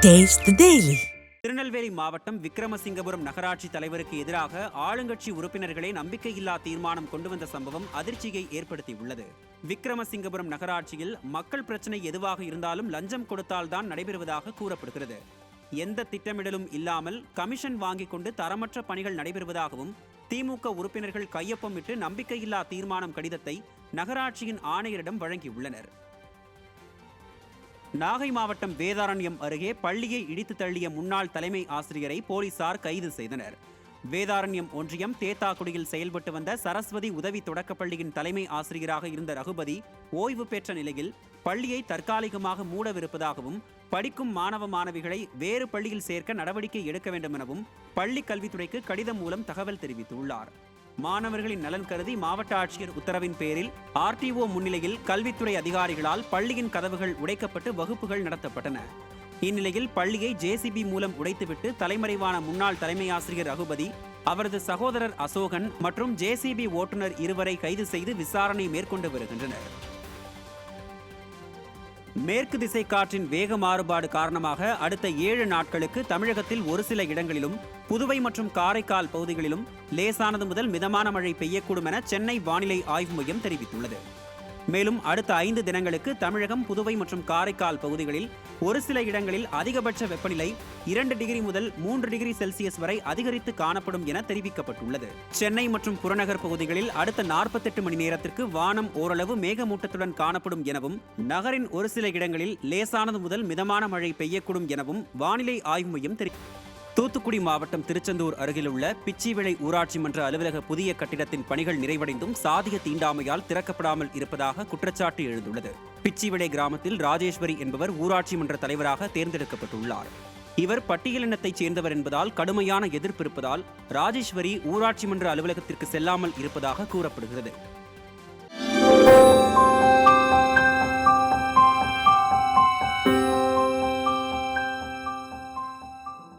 Taste the Daily. Tirunelveli மாவட்டம் விக்கிரமசிங்கபுரம் நகராட்சி தலைவருக்கு எதிராக ஆளுங்கட்சி உறுப்பினர்களே நம்பிக்கையில்லா தீர்மானம் கொண்டு வந்த சம்பவம் அதிர்ச்சியை ஏற்படுத்தியுள்ளது. விக்கிரமசிங்கபுரம் நகராட்சியில் மக்கள் பிரச்சனை எதுவாக இருந்தாலும் லஞ்சம் கொடுத்தால்தான் நடைபெறுவதாக கூறப்படுகிறது. எந்த திட்டமிடலும் இல்லாமல் கமிஷன் வாங்கிக் கொண்டு தரமற்ற பணிகள் நடைபெறுவதாகவும் திமுக உறுப்பினர்கள் கையொப்பமிட்டு நம்பிக்கையில்லா தீர்மானம் கடிதத்தை நகராட்சியின் ஆணையரிடம் வழங்கியுள்ளனர். நாகை மாவட்டம் வேதாரண்யம் அருகே பள்ளியை இடித்து தள்ளிய முன்னாள் தலைமை ஆசிரியரை போலீசார் கைது செய்தனர். வேதாரண்யம் ஒன்றியம் தேத்தாக்குடியில் செயல்பட்டு வந்த சரஸ்வதி உதவி தொடக்கப்பள்ளியின் தலைமை ஆசிரியராக இருந்த ரகுபதி ஓய்வு பெற்ற நிலையில் பள்ளியை தற்காலிகமாக மூடவிருப்பதாகவும் படிக்கும் மாணவ மாணவிகளை வேறு பள்ளியில் சேர்க்க நடவடிக்கை எடுக்க வேண்டும் எனவும் பள்ளி கல்வித்துறைக்கு கடிதம் மூலம் தகவல் தெரிவித்துள்ளார். மாணவர்களின் நலன் கருதி மாவட்ட ஆட்சியர் உத்தரவின் பேரில் ஆர்டிஓ முன்னிலையில் கல்வித்துறை அதிகாரிகளால் பள்ளியின் கதவுகள் உடைக்கப்பட்டு வகுப்புகள் நடத்தப்பட்டன. இந்நிலையில் பள்ளியை ஜேசிபி மூலம் உடைத்துவிட்டு தலைமறைவான முன்னாள் தலைமை ஆசிரியர் ரகுபதி, அவரது சகோதரர் அசோகன் மற்றும் ஜேசிபி ஓட்டுநர் இருவரை கைது செய்து விசாரணை மேற்கொண்டு வருகின்றனர். மேற்கு திசை காற்றின் வேக மாறுபாடு காரணமாக அடுத்த 7 நாட்களுக்கு தமிழகத்தில் ஒரு சில இடங்களிலும் புதுவை மற்றும் காரைக்கால் பகுதிகளிலும் லேசானது முதல் மிதமான மழை பெய்யக்கூடும் என சென்னை வானிலை ஆய்வு மையம் தெரிவித்துள்ளது. மேலும் அடுத்த 5 தினங்களுக்கு தமிழகம், புதுவை மற்றும் காரைக்கால் பகுதிகளில் ஒரு சில இடங்களில் அதிகபட்ச வெப்பநிலை 2 டிகிரி முதல் 3 டிகிரி செல்சியஸ் வரை அதிகரித்து காணப்படும் என தெரிவிக்கப்பட்டுள்ளது. சென்னை மற்றும் புறநகர் பகுதிகளில் அடுத்த 48 மணி நேரத்திற்கு வானம் ஓரளவு மேகமூட்டத்துடன் காணப்படும் எனவும் நகரின் ஒரு சில இடங்களில் லேசானது முதல் மிதமான மழை பெய்யக்கூடும் எனவும் வானிலை ஆய்வு மையம் தெரிவித்துள்ளது. தூத்துக்குடி மாவட்டம் திருச்செந்தூர் அருகிலுள்ள பிச்சிவிளை ஊராட்சி மன்ற அலுவலக புதிய கட்டிடத்தின் பணிகள் நிறைவடைந்தும் சாதிய தீண்டாமையால் திறக்கப்படாமல் இருப்பதாக குற்றச்சாட்டு எழுந்துள்ளது. பிச்சிவிளை கிராமத்தில் ராஜேஸ்வரி என்பவர் ஊராட்சி மன்ற தலைவராக தேர்ந்தெடுக்கப்பட்டுள்ளார். இவர் பட்டியலினத்தைச் சேர்ந்தவர் என்பதால் கடுமையான எதிர்ப்பு இருப்பதால் ராஜேஸ்வரி ஊராட்சி மன்ற அலுவலகத்திற்கு செல்லாமல் இருப்பதாக கூறப்படுகிறது.